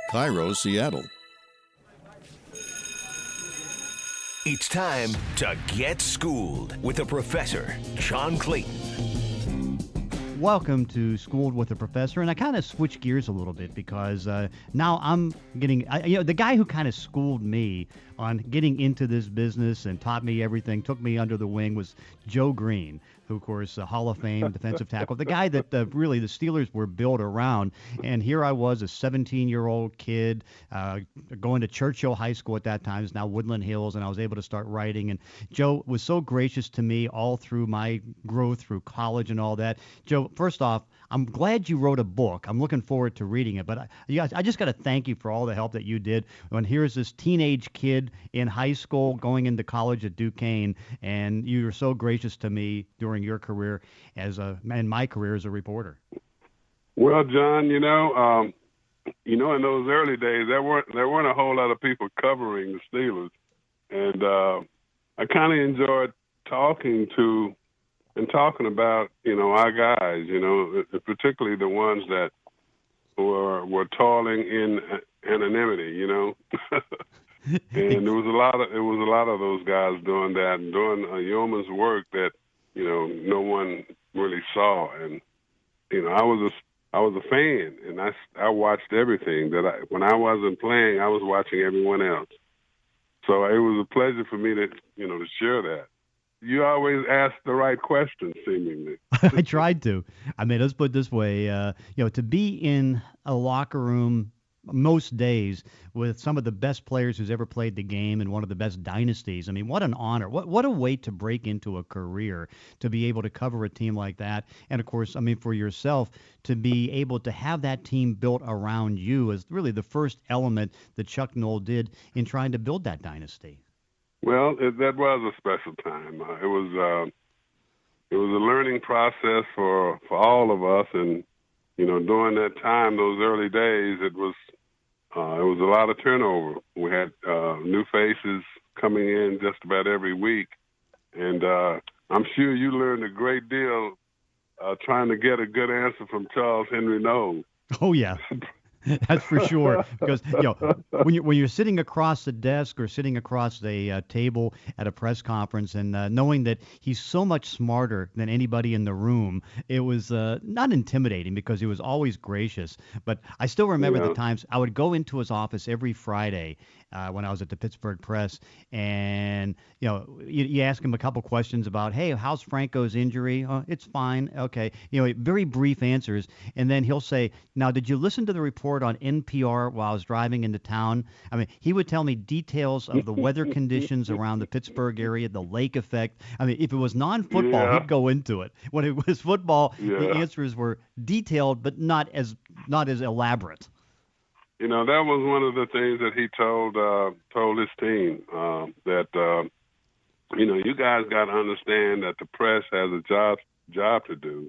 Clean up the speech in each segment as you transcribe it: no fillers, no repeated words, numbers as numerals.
Cairo, Seattle. It's time to get schooled with a professor, John Clayton. Welcome to Schooled with a Professor, and I kind of switched gears a little bit because now I'm getting, the guy who kind of schooled me on getting into this business and taught me everything, took me under the wing, was Joe Greene, who, of course, Hall of Fame defensive tackle, the guy that really the Steelers were built around. And here I was, a 17-year-old kid going to Churchill High School at that time. It's now Woodland Hills, and I was able to start writing. And Joe was so gracious to me all through my growth through college and all that. Joe, first off, I'm glad you wrote a book. I'm looking forward to reading it. But I just got to thank you for all the help that you did. And here's this teenage kid in high school going into college at Duquesne, and you were so gracious to me during your career and my career as a reporter. Well, John, in those early days, there weren't a whole lot of people covering the Steelers, and I kind of enjoyed talking about our guys, particularly the ones that were toiling in anonymity, and there was a lot of those guys doing that and doing a yeoman's work that no one really saw. And I was a fan, and I watched everything when I wasn't playing, I was watching everyone else. So it was a pleasure for me to share that. You always ask the right questions, seemingly. I tried to. I mean, let's put it this way, to be in a locker room most days with some of the best players who's ever played the game and one of the best dynasties. I mean, what an honor. What a way to break into a career, to be able to cover a team like that. And, of course, I mean, for yourself, to be able to have that team built around you is really the first element that Chuck Noll did in trying to build that dynasty. Well, that was a special time. It was a learning process for all of us, and during that time, those early days, it was a lot of turnover. We had new faces coming in just about every week, and I'm sure you learned a great deal trying to get a good answer from Charles Henry Noll. Oh yeah. That's for sure. Because when you're sitting across the desk or sitting across a table at a press conference, and knowing that he's so much smarter than anybody in the room, it was not intimidating because he was always gracious. But I still remember the times I would go into his office every Friday when I was at the Pittsburgh Press, and you ask him a couple questions about, hey, how's Franco's injury? Oh, it's fine. Okay. Very brief answers, and then he'll say, now, did you listen to the report on NPR while I was driving into town? I mean, he would tell me details of the weather conditions around the Pittsburgh area, the lake effect. I mean, if it was non-football, he'd go into it. When it was football, the answers were detailed, but not as elaborate. That was one of the things that he told his team, that you guys got to understand that the press has a job to do.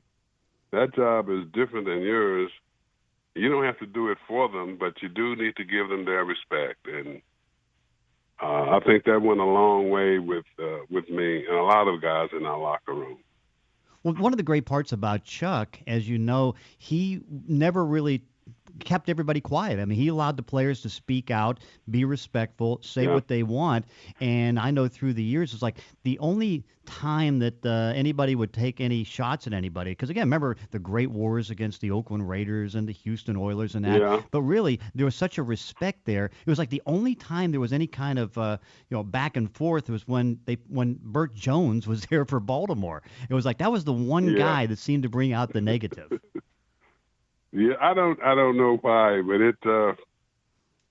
That job is different than yours. You don't have to do it for them, but you do need to give them their respect. And I think that went a long way with me and a lot of guys in our locker room. Well, one of the great parts about Chuck, as you know, he never really kept everybody quiet. I mean, he allowed the players to speak out, be respectful, say what they want. And I know through the years, it's like the only time that anybody would take any shots at anybody. Because, again, remember the great wars against the Oakland Raiders and the Houston Oilers and that. Yeah. But really, there was such a respect there. It was like the only time there was any kind of, back and forth was when Burt Jones was there for Baltimore. It was like that was the one guy that seemed to bring out the negative. Yeah, I don't know why, but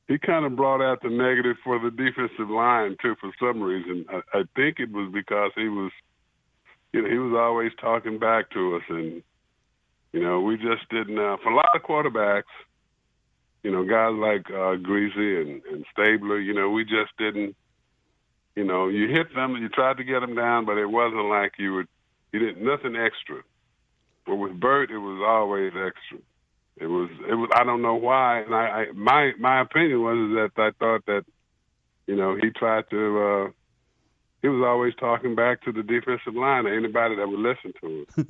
he kind of brought out the negative for the defensive line too for some reason. I think it was because he was always talking back to us, and we just didn't. For a lot of quarterbacks, guys like Greasy and Stabler, we just didn't. You hit them, you tried to get them down, but it wasn't like you did nothing extra. But with Burt, it was always extra. It was. I don't know why. And my opinion was that I thought that, he tried to. He was always talking back to the defensive line or anybody that would listen to him.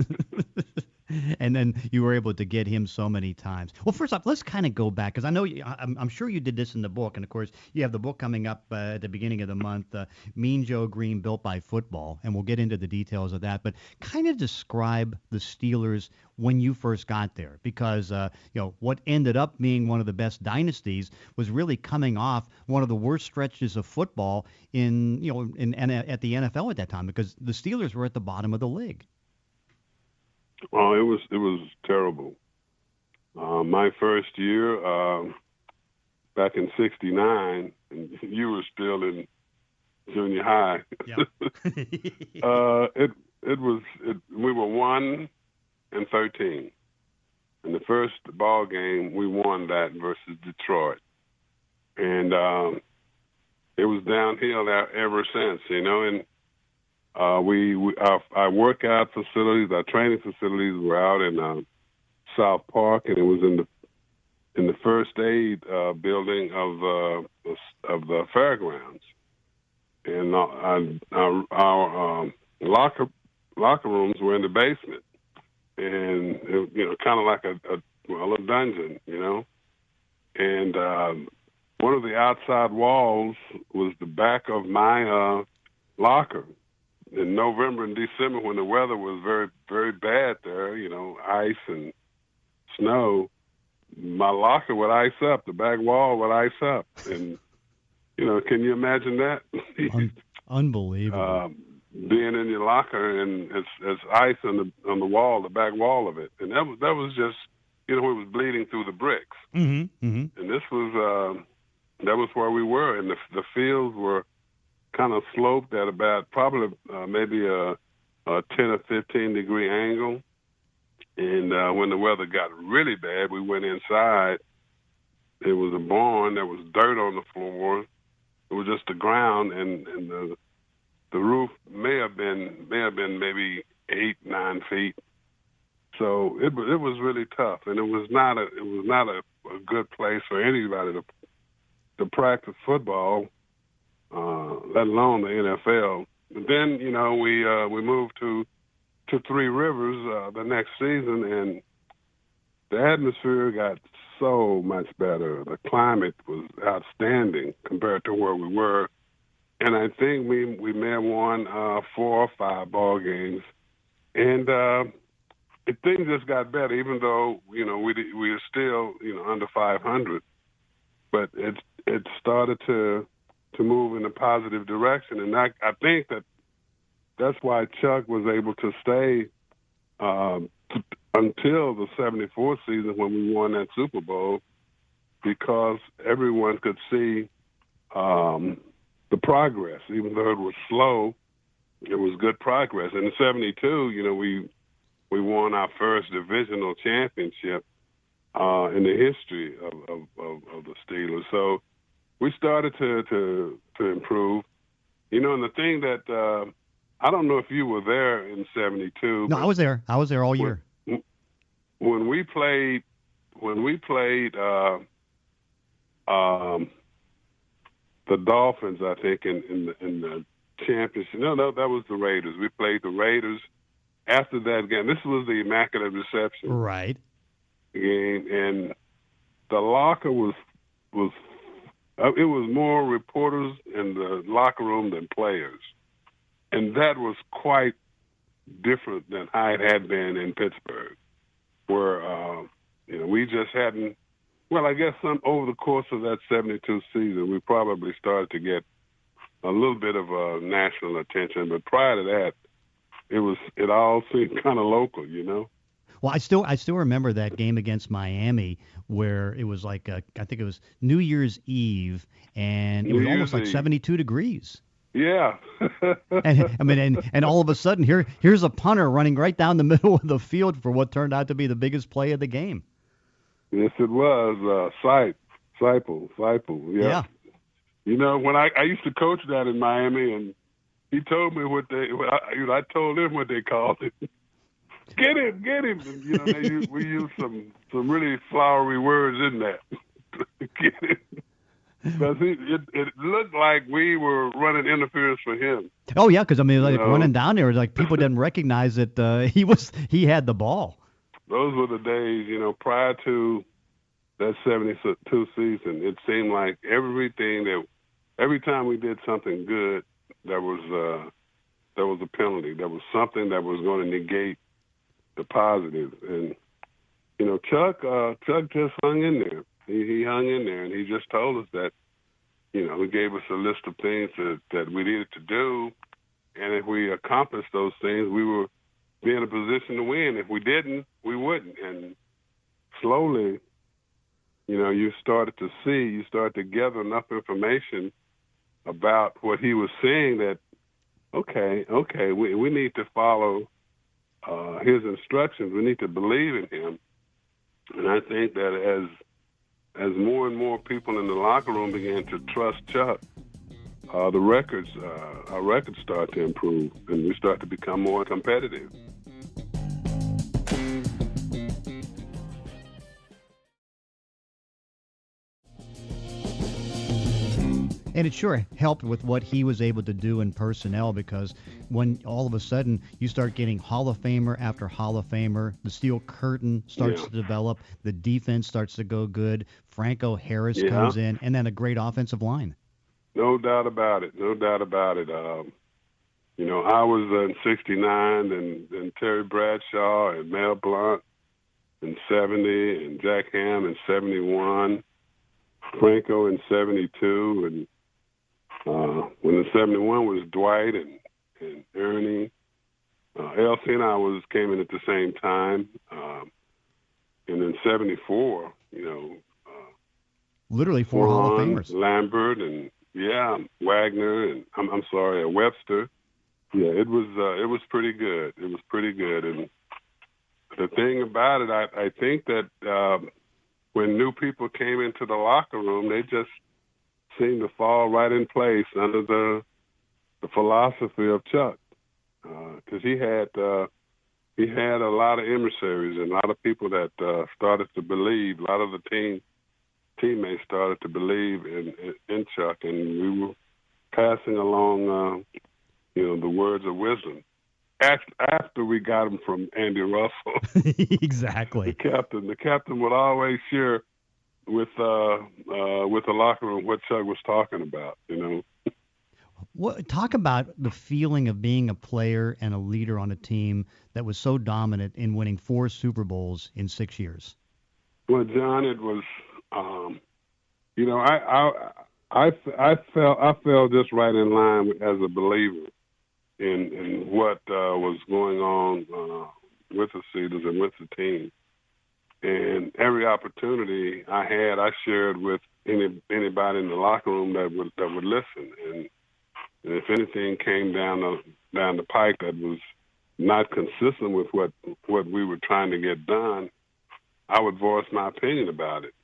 And then you were able to get him so many times. Well, first off, let's kind of go back because I know I'm sure you did this in the book, and of course you have the book coming up at the beginning of the month, Mean Joe Greene Built by Football, and we'll get into the details of that. But kind of describe the Steelers when you first got there, because what ended up being one of the best dynasties was really coming off one of the worst stretches of football at the NFL at that time, because the Steelers were at the bottom of the league. Oh, it was terrible. My first year, back in '69, and you were still in junior high. Yeah. We were 1-13. In the first ball game, we won that versus Detroit, and it was downhill ever since. And our workout facilities, our training facilities were out in South Park, and it was in the first aid building of the fairgrounds, and our locker rooms were in the basement, and kind of like a little dungeon, and one of the outside walls was the back of my locker. In November and December, when the weather was very, very bad there, ice and snow, my locker would ice up, the back wall would ice up. And, can you imagine that? Unbelievable. Being in your locker and it's ice on the wall, the back wall of it. And that was just, it was bleeding through the bricks. Mm-hmm, mm-hmm. And this was, that was where we were. And the fields were kind of sloped at about probably maybe a 10 or 15 degree angle. And when the weather got really bad, we went inside. It was a barn. There was dirt on the floor. It was just the ground, and the roof may have been maybe 8-9 feet. So it was really tough, and it was not a good place for anybody to practice football, let alone the NFL. But then, we moved to Three Rivers the next season, and the atmosphere got so much better. The climate was outstanding compared to where we were. And I think we may have won 4 or 5 ball games. And things just got better, even though, we were still, under 500. But it started to move in a positive direction. And I think that's why Chuck was able to stay until the '74 season when we won that Super Bowl, because everyone could see the progress. Even though it was slow, it was good progress. And in '72, we won our first divisional championship in the history of the Steelers. So we started to improve. And the thing that I don't know if you were there in '72. No, I was there. I was there all year. When we played the Dolphins, I think in the championship. No, that was the Raiders. We played the Raiders after that game. This was the Immaculate Reception right game, and the locker was it was more reporters in the locker room than players. And that was quite different than how it had been in Pittsburgh, where, we just hadn't, well, I guess over the course of that '72 season, we probably started to get a little bit of national attention. But prior to that, it all seemed kind of local, Well, I still remember that game against Miami where it was like, I think it was New Year's Eve, and it was almost like 72 degrees. Yeah. and all of a sudden here's a punter running right down the middle of the field for what turned out to be the biggest play of the game. Yes, it was. Seipel. Yeah. When I used to coach that in Miami, and he told me I told him what they called it. Get him. And, we used some really flowery words in that. Get him. Because it looked like we were running interference for him. Oh yeah, because running down there, like people didn't recognize that he had the ball. those were the days, prior to that 72 season. It seemed like every time we did something good, there was a penalty. There was something that was going to negate the positive. And Chuck just hung in there. He hung in there, and he just told us that he gave us a list of things that we needed to do, and if we accomplished those things, we were be in a position to win. If we didn't, we wouldn't. And slowly, you started to gather enough information about what he was saying that, okay, we need to follow his instructions. We need to believe in him. And I think that as more and more people in the locker room began to trust Chuck, our records start to improve, and we start to become more competitive. And it sure helped with what he was able to do in personnel, because when all of a sudden you start getting Hall of Famer after Hall of Famer, the steel curtain starts to develop, the defense starts to go good, Franco Harris comes in, and then a great offensive line. No doubt about it. I was in '69, and Terry Bradshaw and Mel Blount in '70, and Jack Ham in '71, Franco in '72, and when in '71 was Dwight and Ernie. Elsie and I came in at the same time, and in '74, literally four Hall of Famers. Lambert and Wagner and I'm sorry, Webster. Yeah, it was pretty good. It was pretty good, and the thing about it, I think that when new people came into the locker room, they just seemed to fall right in place under the philosophy of Chuck, because he had a lot of emissaries and a lot of people that started to believe. A lot of the teammates started to believe in Chuck, and we were passing along, the words of wisdom. After we got him from Andy Russell, exactly. The captain would always share with the locker room what Chuck was talking about. Talk about the feeling of being a player and a leader on a team that was so dominant in winning 4 Super Bowls in 6 years. Well, John, it was, I felt just right in line as a believer in what was going on with the Steelers and with the team. And every opportunity I had, I shared with anybody in the locker room that would listen. And if anything came down the pike that was not consistent with what we were trying to get done, I would voice my opinion about it.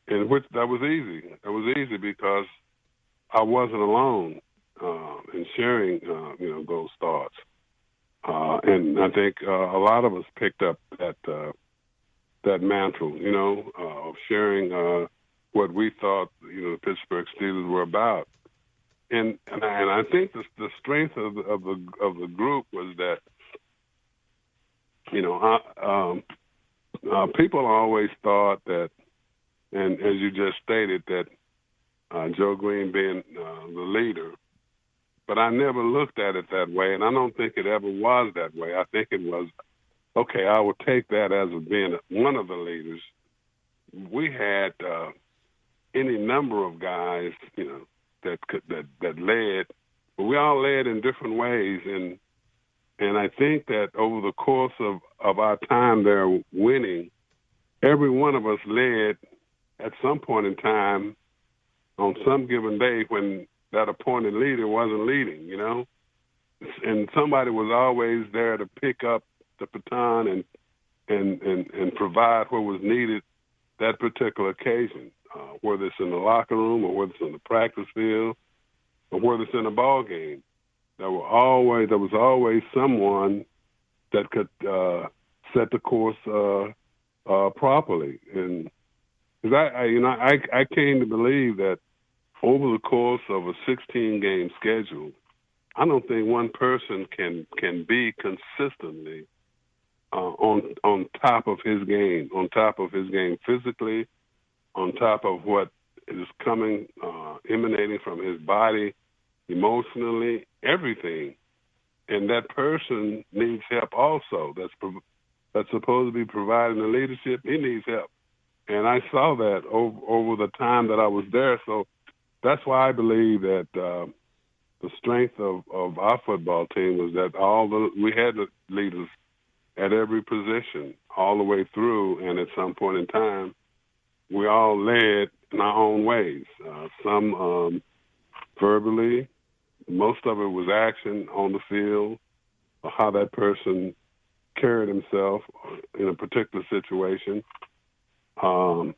And that was easy. That was easy because I wasn't alone in sharing, those thoughts. And I think a lot of us picked up that mantle, of sharing what we thought, the Pittsburgh Steelers were about. And I think the strength of the group was that, people always thought that, and as you just stated, that Joe Greene being the leader, but I never looked at it that way, and I don't think it ever was that way. I think it was, okay, I would take that as being one of the leaders. We had any number of guys, that led, but we all led in different ways, and I think that over the course of our time there winning, every one of us led at some point in time on some given day when that appointed leader wasn't leading, and somebody was always there to pick up the baton and provide what was needed that particular occasion, whether it's in the locker room or whether it's in the practice field or whether it's in a ball game. There was always someone that could set the course properly. And because I came to believe that over the course of a 16-game schedule, I don't think one person can be consistently on top of his game, physically, on top of what is coming, emanating from his body, emotionally, everything. And that person needs help also. That's supposed to be providing the leadership. He needs help. And I saw that over the time that I was there. So that's why I believe that the strength of our football team was that we had the leaders at every position all the way through. And at some point in time, we all led in our own ways. Some verbally, most of it was action on the field, or how that person carried himself in a particular situation. The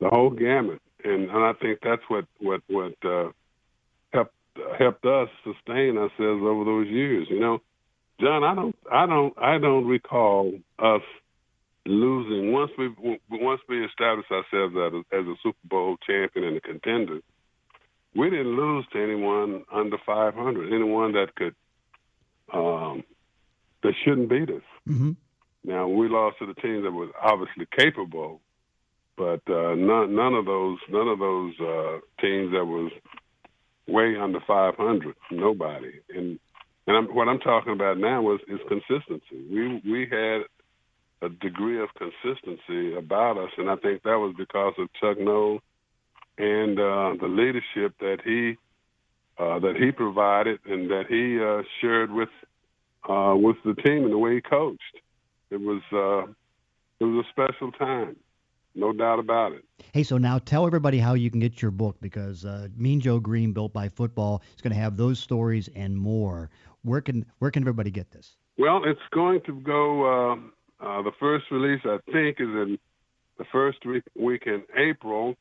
whole gamut, and I think that's what helped us sustain ourselves over those years. You know, John, I don't recall us losing once we established ourselves as a Super Bowl champion and a contender. We didn't lose to anyone under 500, anyone that could that shouldn't beat us. Mm-hmm. Now we lost to the team that was obviously capable, but none of those teams that was way under 500. Nobody. And what I'm talking about now is consistency. We had a degree of consistency about us, and I think that was because of Chuck Noll and the leadership that he provided and that he shared with the team and the way he coached. It was a special time, no doubt about it. Hey, so now tell everybody how you can get your book, because Mean Joe Greene, Built by Football, is going to have those stories and more. Where can everybody get this? Well, it's going to go. The first release, I think, is in the first week in April,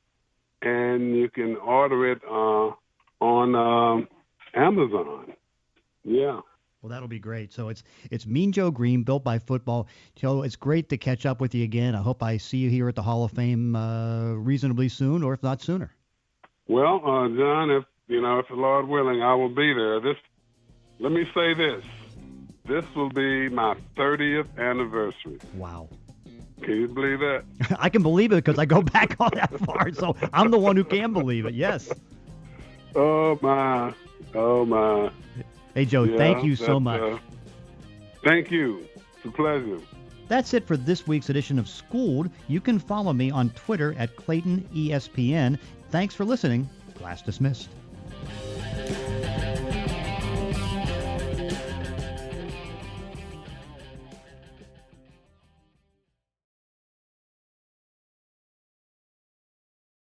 and you can order it on Amazon. Yeah. Well, that'll be great. So it's Mean Joe Greene, Built by Football. Joe, it's great to catch up with you again. I hope I see you here at the Hall of Fame reasonably soon, or if not sooner. Well, John, if the Lord willing, I will be there. Let me say this. This will be my 30th anniversary. Wow. Can you believe that? I can believe it because I go back all that far. So I'm the one who can believe it. Yes. Oh, my. Oh, my. Hey, Joe, thank you so much. Thank you. It's a pleasure. That's it for this week's edition of Schooled. You can follow me on Twitter at Clayton ESPN. Thanks for listening. Class dismissed.